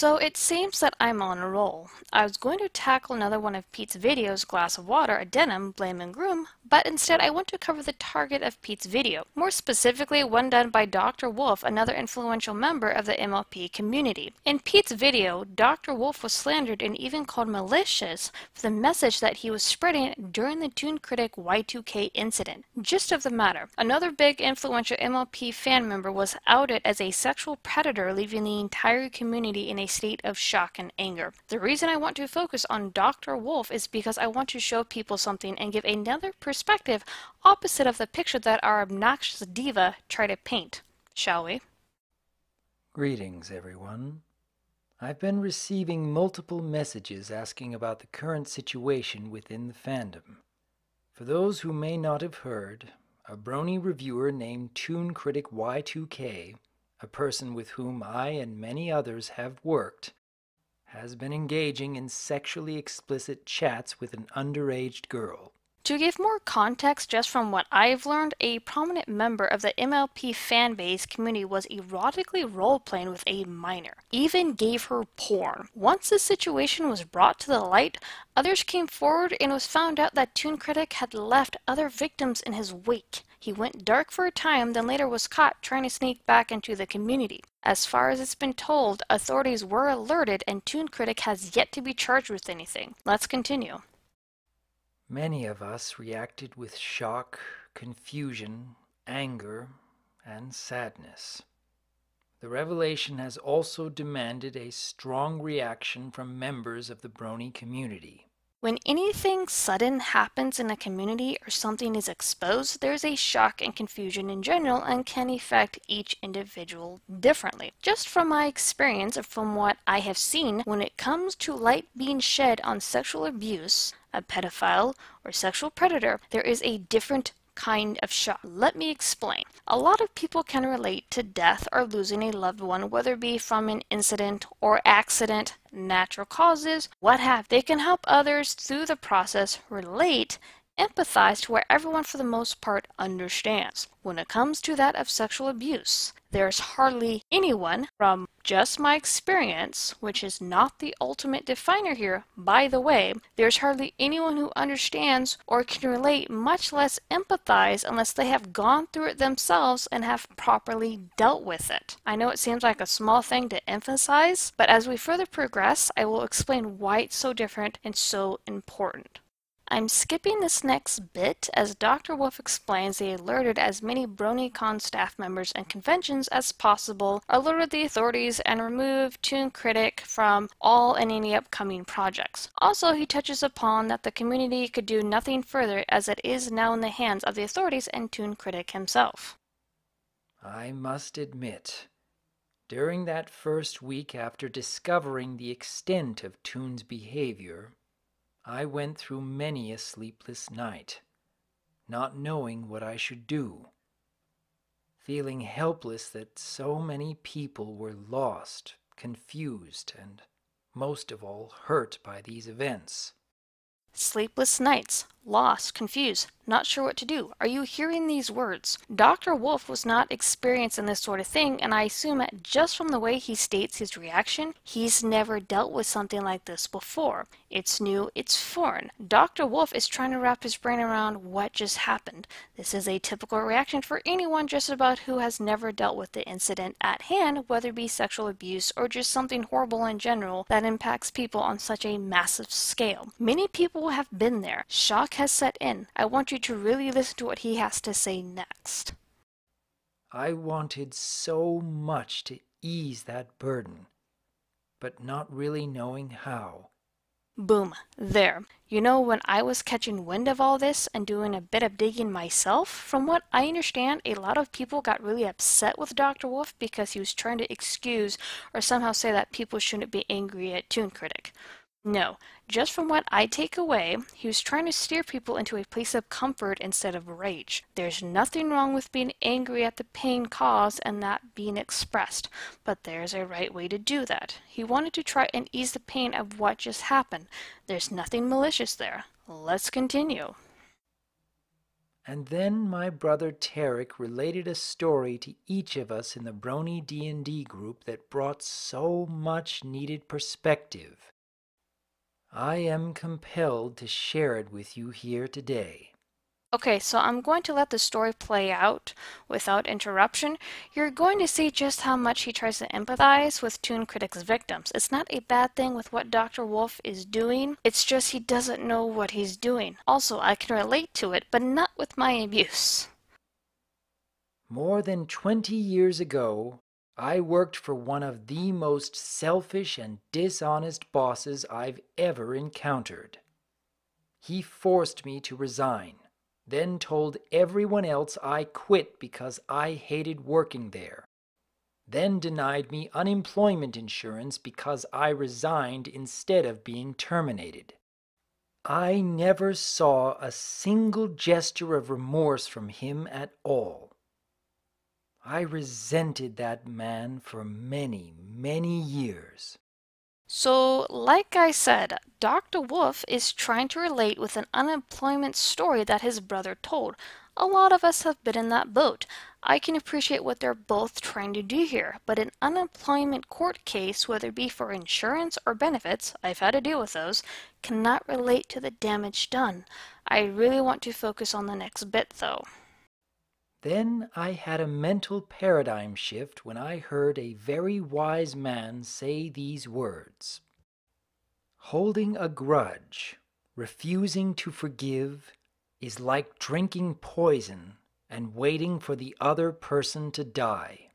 So it seems that I'm on a roll. I was going to tackle another one of Pete's videos, Glass of Water, a Denim, Blame and Groom, but instead I want to cover the target of Pete's video, more specifically one done by Dr. Wolf, another influential member of the MLP community. In Pete's video, Dr. Wolf was slandered and even called malicious for the message that he was spreading during the Toon Critic Y2K incident. Gist of the matter, another big influential MLP fan member was outed as a sexual predator, leaving the entire community in a state of shock and anger. The reason I want to focus on Dr. Wolf is because I want to show people something and give another perspective opposite of the picture that our obnoxious diva tried to paint. Shall we? Greetings, everyone. I've been receiving multiple messages asking about the current situation within the fandom. For those who may not have heard, a brony reviewer named Toon Critic Y2K, a person with whom I and many others have worked, has been engaging in sexually explicit chats with an underage girl. To give more context just from what I've learned, a prominent member of the MLP fanbase community was erotically role-playing with a minor, even gave her porn. Once the situation was brought to the light, others came forward and it was found out that Toon Critic had left other victims in his wake. He went dark for a time, then later was caught trying to sneak back into the community. As far as it's been told, authorities were alerted and Toon Critic has yet to be charged with anything. Let's continue. Many of us reacted with shock, confusion, anger, and sadness. The revelation has also demanded a strong reaction from members of the brony community. When anything sudden happens in a community or something is exposed, there's a shock and confusion in general and can affect each individual differently. Just from my experience and from what I have seen, when it comes to light being shed on sexual abuse, a pedophile, or sexual predator, there is a different kind of shock. Let me explain. A lot of people can relate to death or losing a loved one, whether it be from an incident or accident, natural causes, what have. They can help others through the process relate, empathize to where everyone for the most part understands. When it comes to that of sexual abuse, there's hardly anyone, from just my experience, which is not the ultimate definer here, by the way, there's hardly anyone who understands or can relate, much less empathize, unless they have gone through it themselves and have properly dealt with it. I know it seems like a small thing to emphasize, but as we further progress, I will explain why it's so different and so important. I'm skipping this next bit as Dr. Wolf explains they alerted as many BronyCon staff members and conventions as possible, alerted the authorities, and removed Toon Critic from all and any upcoming projects. Also, he touches upon that the community could do nothing further as it is now in the hands of the authorities and Toon Critic himself. I must admit, during that first week after discovering the extent of Toon's behavior, I went through many a sleepless night, not knowing what I should do, feeling helpless that so many people were lost, confused, and most of all hurt by these events. Sleepless nights, lost, confused, not sure what to do. Are you hearing these words? Dr. Wolf was not experienced in this sort of thing, and I assume that just from the way he states his reaction, he's never dealt with something like this before. It's new, it's foreign. Dr. Wolf is trying to wrap his brain around what just happened. This is a typical reaction for anyone just about who has never dealt with the incident at hand, whether it be sexual abuse or just something horrible in general that impacts people on such a massive scale. Many people have been there. Shock has set in. I want you to really listen to what he has to say next. I wanted so much to ease that burden, but not really knowing how. Boom. There. You know, when I was catching wind of all this and doing a bit of digging myself, from what I understand, a lot of people got really upset with Dr. Wolf because he was trying to excuse or somehow say that people shouldn't be angry at Toon Critic. No, just from what I take away, he was trying to steer people into a place of comfort instead of rage. There's nothing wrong with being angry at the pain caused and that being expressed, but there's a right way to do that. He wanted to try and ease the pain of what just happened. There's nothing malicious there. Let's continue. And then my brother Tarek related a story to each of us in the Brony D&D group that brought so much needed perspective. I am compelled to share it with you here today. Okay, so I'm going to let the story play out without interruption. You're going to see just how much he tries to empathize with Toon Critic's victims. It's not a bad thing with what Dr. Wolf is doing, it's just he doesn't know what he's doing. Also, I can relate to it, but not with my abuse. More than 20 years ago, I worked for one of the most selfish and dishonest bosses I've ever encountered. He forced me to resign, then told everyone else I quit because I hated working there, then denied me unemployment insurance because I resigned instead of being terminated. I never saw a single gesture of remorse from him at all. I resented that man for many, many years. So, like I said, Dr. Wolf is trying to relate with an unemployment story that his brother told. A lot of us have been in that boat. I can appreciate what they're both trying to do here, but an unemployment court case, whether it be for insurance or benefits, I've had to deal with those, cannot relate to the damage done. I really want to focus on the next bit, though. Then I had a mental paradigm shift when I heard a very wise man say these words. Holding a grudge, refusing to forgive, is like drinking poison and waiting for the other person to die.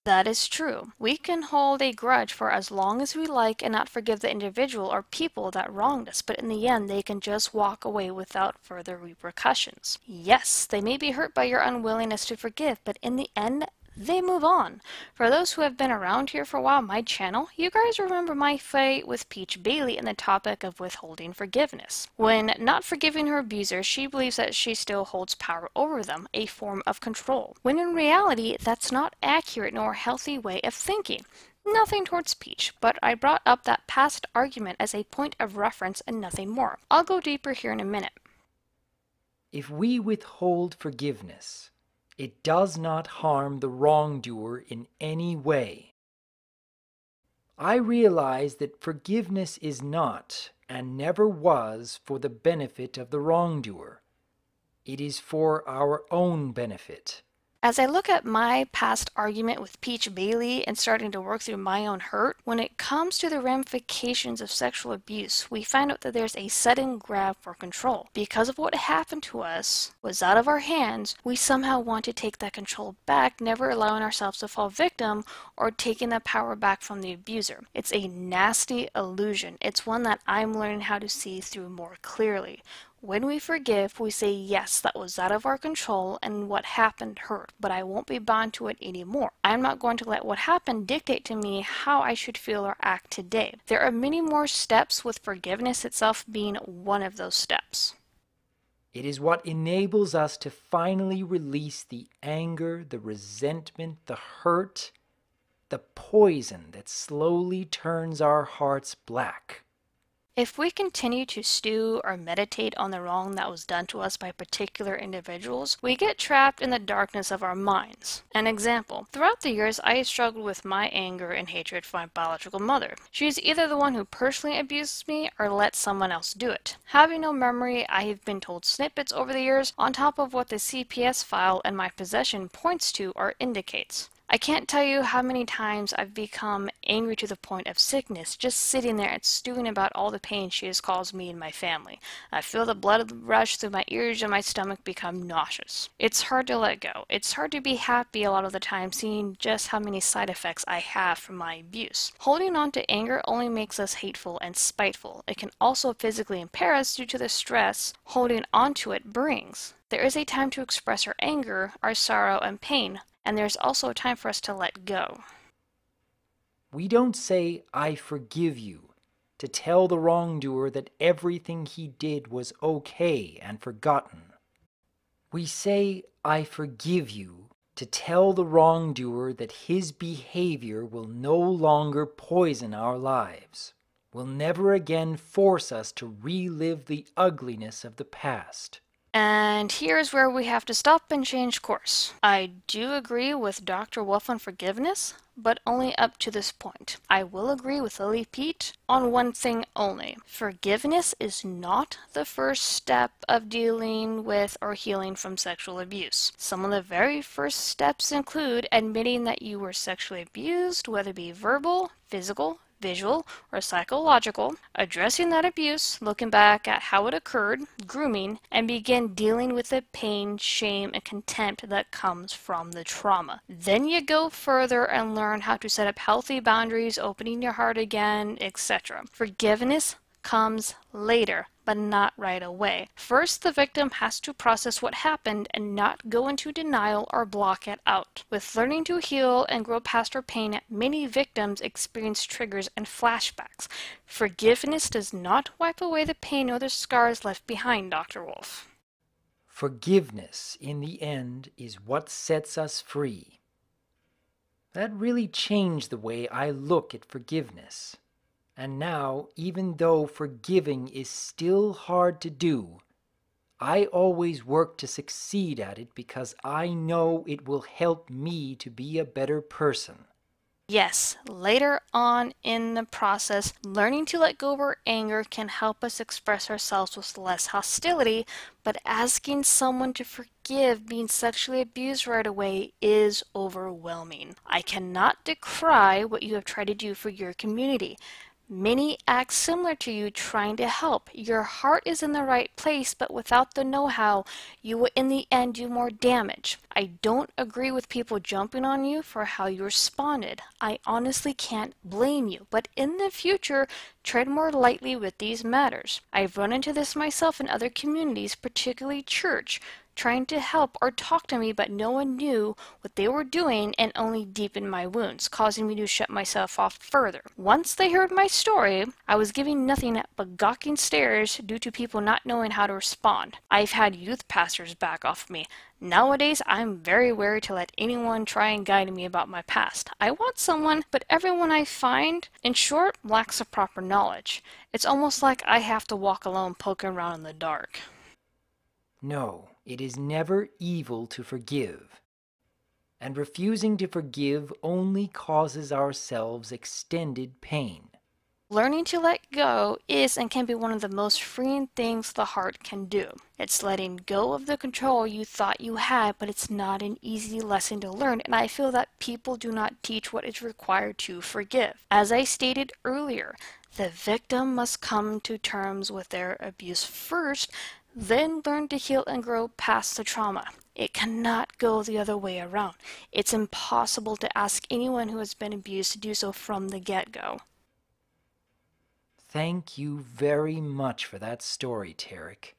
That is true. We can hold a grudge for as long as we like and not forgive the individual or people that wronged us, but in the end they can just walk away without further repercussions. Yes, they may be hurt by your unwillingness to forgive, but in the end, they move on. For those who have been around here for a while, my channel, you guys remember my fight with Peach Bailey and the topic of withholding forgiveness. When not forgiving her abuser, she believes that she still holds power over them, a form of control. When in reality, that's not accurate nor a healthy way of thinking. Nothing towards Peach, but I brought up that past argument as a point of reference and nothing more. I'll go deeper here in a minute. If we withhold forgiveness, it does not harm the wrongdoer in any way. I realize that forgiveness is not, and never was, for the benefit of the wrongdoer. It is for our own benefit. As I look at my past argument with Peach Bailey and starting to work through my own hurt, when it comes to the ramifications of sexual abuse, we find out that there's a sudden grab for control. Because of what happened to us was out of our hands, we somehow want to take that control back, never allowing ourselves to fall victim or taking that power back from the abuser. It's a nasty illusion. It's one that I'm learning how to see through more clearly. When we forgive, we say, yes, that was out of our control and what happened hurt, but I won't be bound to it anymore. I'm not going to let what happened dictate to me how I should feel or act today. There are many more steps, with forgiveness itself being one of those steps. It is what enables us to finally release the anger, the resentment, the hurt, the poison that slowly turns our hearts black. If we continue to stew or meditate on the wrong that was done to us by particular individuals, we get trapped in the darkness of our minds. An example, throughout the years I struggled with my anger and hatred for my biological mother. She is either the one who personally abused me or let someone else do it. Having no memory, I have been told snippets over the years on top of what the CPS file in my possession points to or indicates. I can't tell you how many times I've become angry to the point of sickness, just sitting there and stewing about all the pain she has caused me and my family. I feel the blood rush through my ears and my stomach become nauseous. It's hard to let go. It's hard to be happy a lot of the time, seeing just how many side effects I have from my abuse. Holding on to anger only makes us hateful and spiteful. It can also physically impair us due to the stress holding on to it brings. There is a time to express our anger, our sorrow, and pain, and there's also a time for us to let go. We don't say, I forgive you, to tell the wrongdoer that everything he did was okay and forgotten. We say, I forgive you, to tell the wrongdoer that his behavior will no longer poison our lives, will never again force us to relive the ugliness of the past. And here's where we have to stop and change course. I do agree with Dr. Wolf on forgiveness, but only up to this point. I will agree with Lily Peet on one thing only. Forgiveness is not the first step of dealing with or healing from sexual abuse. Some of the very first steps include admitting that you were sexually abused, whether it be verbal, physical, visual, or psychological, addressing that abuse, looking back at how it occurred, grooming, and begin dealing with the pain, shame, and contempt that comes from the trauma. Then you go further and learn how to set up healthy boundaries, opening your heart again, etc. Forgiveness comes later, but not right away. First, the victim has to process what happened and not go into denial or block it out. With learning to heal and grow past her pain, many victims experience triggers and flashbacks. Forgiveness does not wipe away the pain or the scars left behind, Dr. Wolf. Forgiveness, in the end, is what sets us free. That really changed the way I look at forgiveness. And now, even though forgiving is still hard to do, I always work to succeed at it because I know it will help me to be a better person. Yes, later on in the process, learning to let go of our anger can help us express ourselves with less hostility, but asking someone to forgive being sexually abused right away is overwhelming. I cannot decry what you have tried to do for your community. Many act similar to you trying to help. Your heart is in the right place, but without the know-how, you will in the end do more damage. I don't agree with people jumping on you for how you responded. I honestly can't blame you, but in the future, tread more lightly with these matters. I've run into this myself in other communities, particularly church, trying to help or talk to me, but no one knew what they were doing and only deepened my wounds, causing me to shut myself off further. Once they heard my story, I was giving nothing but gawking stares due to people not knowing how to respond. I've had youth pastors back off me. Nowadays, I'm very wary to let anyone try and guide me about my past. I want someone, but everyone I find, in short, lacks the proper knowledge. It's almost like I have to walk alone poking around in the dark. No, it is never evil to forgive. And refusing to forgive only causes ourselves extended pain. Learning to let go is and can be one of the most freeing things the heart can do. It's letting go of the control you thought you had, but it's not an easy lesson to learn, and I feel that people do not teach what is required to forgive. As I stated earlier, the victim must come to terms with their abuse first, then learn to heal and grow past the trauma. It cannot go the other way around. It's impossible to ask anyone who has been abused to do so from the get-go. Thank you very much for that story, Tarek.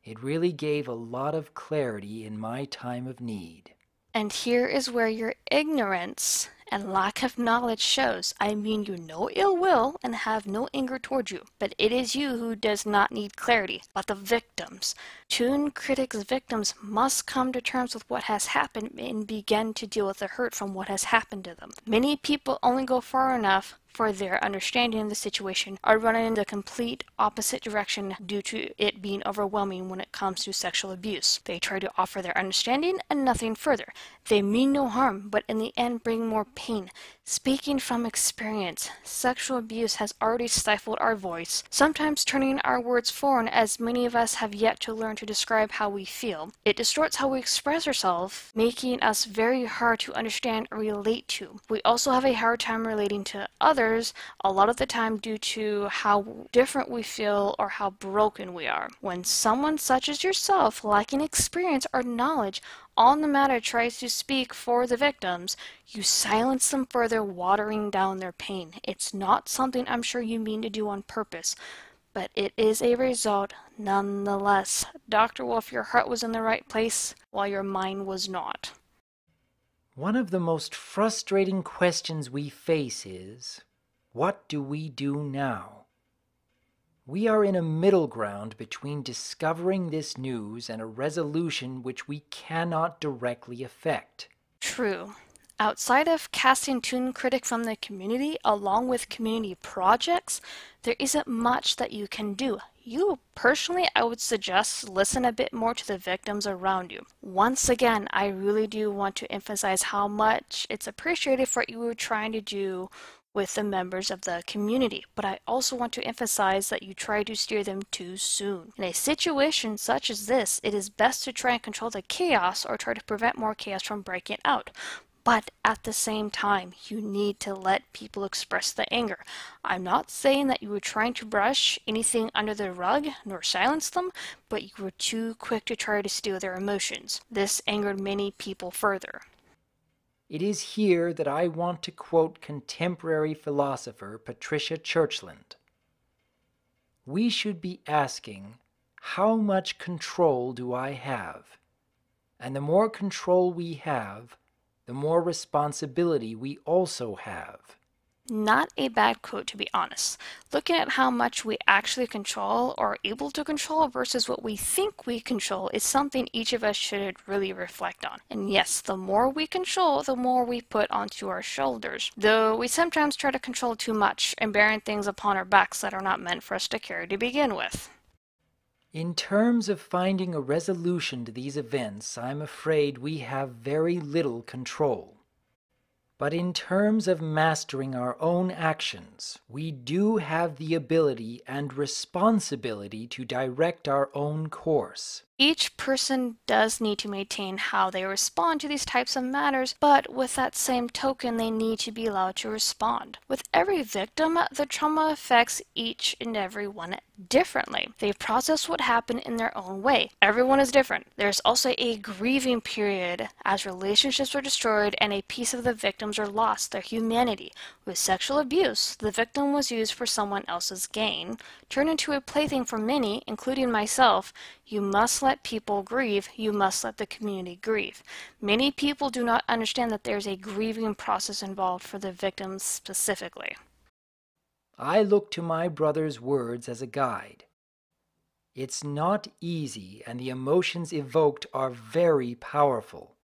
It really gave a lot of clarity in my time of need. And here is where your ignorance and lack of knowledge shows. I mean you no ill will and have no anger toward you, but it is you who does not need clarity, but the victims. Tune Critics' victims must come to terms with what has happened and begin to deal with the hurt from what has happened to them. Many people only go far enough for their understanding of the situation are running in the complete opposite direction due to it being overwhelming when it comes to sexual abuse. They try to offer their understanding and nothing further. They mean no harm, but in the end bring more pain. Speaking from experience, sexual abuse has already stifled our voice, sometimes turning our words foreign as many of us have yet to learn to describe how we feel. It distorts how we express ourselves, making us very hard to understand or relate to. We also have a hard time relating to others, a lot of the time due to how different we feel or how broken we are. When someone such as yourself, lacking experience or knowledge on the matter, tries to speak for the victims, you silence them further, watering down their pain. It's not something I'm sure you mean to do on purpose, but it is a result nonetheless. Dr. Wolf, your heart was in the right place while your mind was not. One of the most frustrating questions we face is, what do we do now? We are in a middle ground between discovering this news and a resolution which we cannot directly affect. True. Outside of casting Tune Critic from the community, along with community projects, there isn't much that you can do. Personally, I would suggest listen a bit more to the victims around you. Once again, I really do want to emphasize how much it's appreciated for what you were trying to do with the members of the community, but I also want to emphasize that you try to steer them too soon. In a situation such as this, it is best to try and control the chaos or try to prevent more chaos from breaking out. But at the same time, you need to let people express the anger. I'm not saying that you were trying to brush anything under the rug nor silence them, but you were too quick to try to steal their emotions. This angered many people further. It is here that I want to quote contemporary philosopher Patricia Churchland. We should be asking, how much control do I have? And the more control we have, the more responsibility we also have. Not a bad quote, to be honest. Looking at how much we actually control or are able to control versus what we think we control is something each of us should really reflect on. And yes, the more we control, the more we put onto our shoulders. Though we sometimes try to control too much and bearing things upon our backs that are not meant for us to carry to begin with. In terms of finding a resolution to these events, I'm afraid we have very little control. But in terms of mastering our own actions, we do have the ability and responsibility to direct our own course. Each person does need to maintain how they respond to these types of matters, but with that same token, they need to be allowed to respond. With every victim, the trauma affects each and every one differently. They process what happened in their own way. Everyone is different. There's also a grieving period as relationships are destroyed and a piece of the victims are lost, their humanity. With sexual abuse, the victim was used for someone else's gain, turned into a plaything for many, including myself. You must let people grieve. You must let the community grieve. Many people do not understand that there's a grieving process involved for the victims specifically. I look to my brother's words as a guide. It's not easy, and the emotions evoked are very powerful.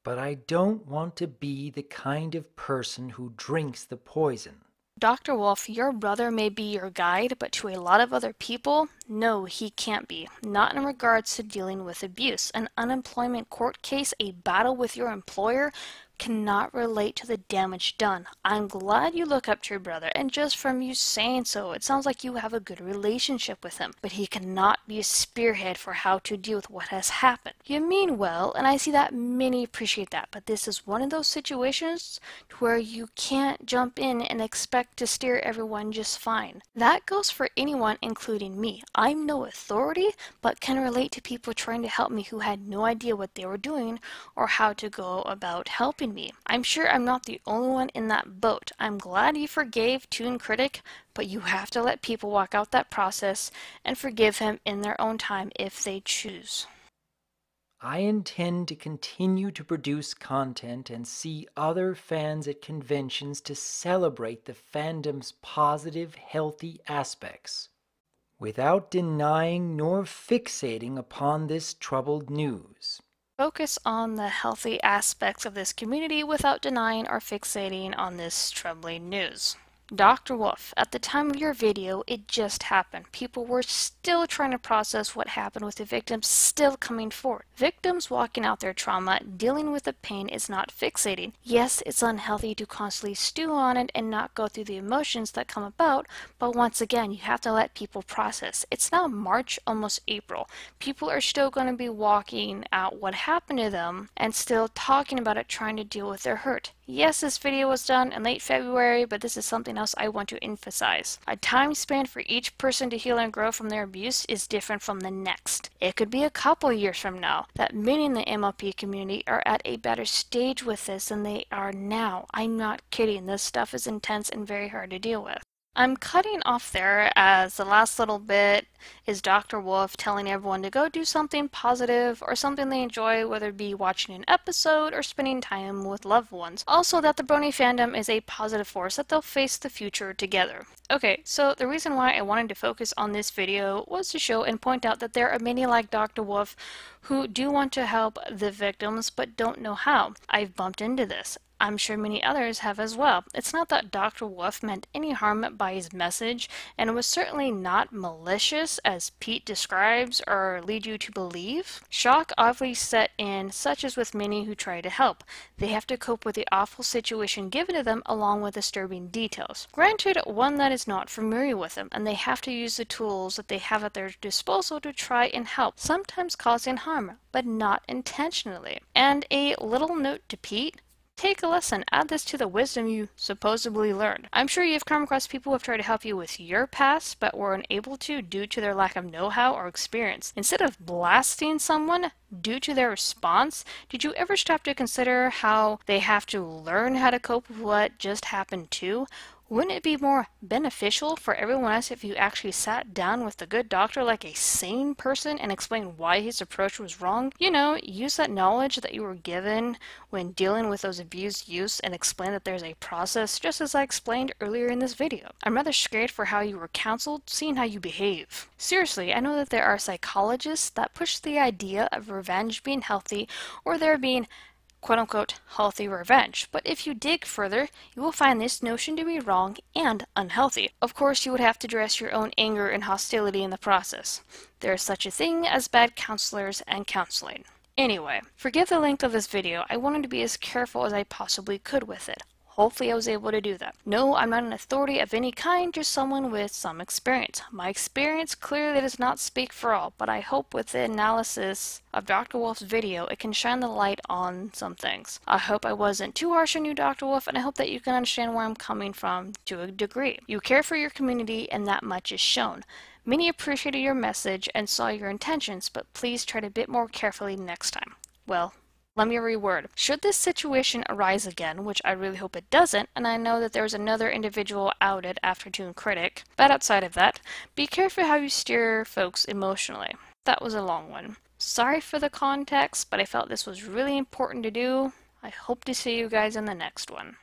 But I don't want to be the kind of person who drinks the poison. Dr. Wolf, your brother may be your guide, but to a lot of other people, no, he can't be. Not in regards to dealing with abuse. An unemployment court case, a battle with your employer, cannot relate to the damage done. I'm glad you look up to your brother, and just from you saying so, it sounds like you have a good relationship with him, but he cannot be a spearhead for how to deal with what has happened. You mean well, and I see that many appreciate that, but this is one of those situations where you can't jump in and expect to steer everyone just fine. That goes for anyone, including me. I'm no authority, but can relate to people trying to help me who had no idea what they were doing or how to go about helping me. I'm sure I'm not the only one in that boat. I'm glad you forgave Toon Critic, but you have to let people walk out that process and forgive him in their own time if they choose. I intend to continue to produce content and see other fans at conventions to celebrate the fandom's positive, healthy aspects, without denying nor fixating upon this troubled news. Focus on the healthy aspects of this community without denying or fixating on this troubling news. Dr. Wolf, at the time of your video, it just happened. People were still trying to process what happened with the victims still coming forward. Victims walking out their trauma, dealing with the pain is not fixating. Yes, it's unhealthy to constantly stew on it and not go through the emotions that come about, but once again, you have to let people process. It's now March, almost April. People are still going to be walking out what happened to them and still talking about it, trying to deal with their hurt. Yes, this video was done in late February, but this is something else I want to emphasize. A time span for each person to heal and grow from their abuse is different from the next. It could be a couple years from now that many in the MLP community are at a better stage with this than they are now. I'm not kidding. This stuff is intense and very hard to deal with. I'm cutting off there as the last little bit is Dr. Wolf telling everyone to go do something positive or something they enjoy, whether it be watching an episode or spending time with loved ones. Also that the Brony fandom is a positive force that they'll face the future together. Okay, so the reason why I wanted to focus on this video was to show and point out that there are many like Dr. Wolf who do want to help the victims but don't know how. I've bumped into this. I'm sure many others have as well. It's not that Dr. Wolf meant any harm by his message, and it was certainly not malicious as Pete describes or lead you to believe. Shock obviously set in, such as with many who try to help. They have to cope with the awful situation given to them along with disturbing details. Granted, one that is not familiar with them, and they have to use the tools that they have at their disposal to try and help, sometimes causing harm, but not intentionally. And a little note to Pete: take a lesson, add this to the wisdom you supposedly learned. I'm sure you've come across people who have tried to help you with your past but were unable to due to their lack of know-how or experience. Instead of blasting someone due to their response, did you ever stop to consider how they have to learn how to cope with what just happened too? Wouldn't it be more beneficial for everyone else if you actually sat down with the good doctor like a sane person and explained why his approach was wrong? You know, use that knowledge that you were given when dealing with those abused youths and explain that there's a process, just as I explained earlier in this video. I'm rather scared for how you were counseled, seeing how you behave. Seriously, I know that there are psychologists that push the idea of revenge being healthy, or there being quote-unquote healthy revenge, but if you dig further, you will find this notion to be wrong and unhealthy. Of course, you would have to address your own anger and hostility in the process. There is such a thing as bad counselors and counseling. Anyway, forgive the length of this video. I wanted to be as careful as I possibly could with it. Hopefully I was able to do that. No, I'm not an authority of any kind, just someone with some experience. My experience clearly does not speak for all, but I hope with the analysis of Dr. Wolf's video, it can shine the light on some things. I hope I wasn't too harsh on you, Dr. Wolf, and I hope that you can understand where I'm coming from to a degree. You care for your community, and that much is shown. Many appreciated your message and saw your intentions, but please tread a bit more carefully next time. Well, let me reword. Should this situation arise again, which I really hope it doesn't, and I know that there's another individual outed after Toon Critic, but outside of that, be careful how you steer folks emotionally. That was a long one. Sorry for the context, but I felt this was really important to do. I hope to see you guys in the next one.